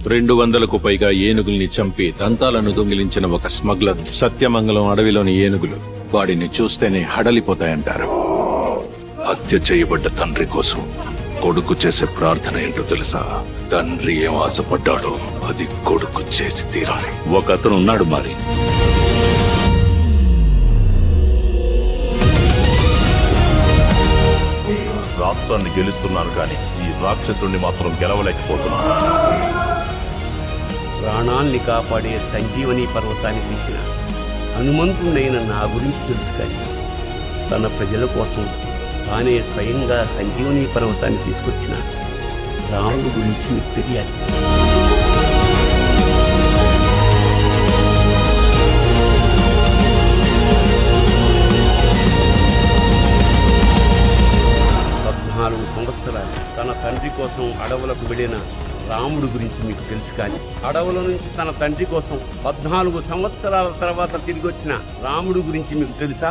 200కు పైగా ఏనుగుల్ని చంపి దంతాలను దొంగిలించిన ఒక స్మగ్లర్. సత్యమంగళం అడవిలోని ఏనుగులు వాడిని చూస్తేనే హడలిపోతాయంటారు. హత్య చేయబడ్డ తండ్రి కోసం కొడుకు చేసే ప్రార్థన ఏంటో తెలుసా? తండ్రి ఏం ఆశపడ్డాడో అది కొడుకు చేసి తీరాలి. ఒకతను ఉన్నాడు మరి. రాష్ట్రాన్ని గెలుస్తున్నారు కానీ ఈ రాక్షసుడిని మాత్రం గెలవలేకపోతున్నారు. ప్రాణాల్ని కాపాడే సంజీవని పర్వతానికి ఇచ్చిన హనుమంతుడైన నా గురించి తెలుసు కానీ తన ప్రజల కోసం తానే స్వయంగా సంజీవని పర్వతాన్ని తీసుకొచ్చిన రాముడి గురించి మీకు తెలియాలి. సంవత్సరాలు తన తండ్రి కోసం అడవులకు వెళ్ళిన రాముడు గురించి మీకు తెలుసు కానీ అడవుల నుంచి తన తండ్రి కోసం 14 సంవత్సరాల తర్వాత తిరిగి వచ్చిన రాముడు గురించి మీకు తెలుసా?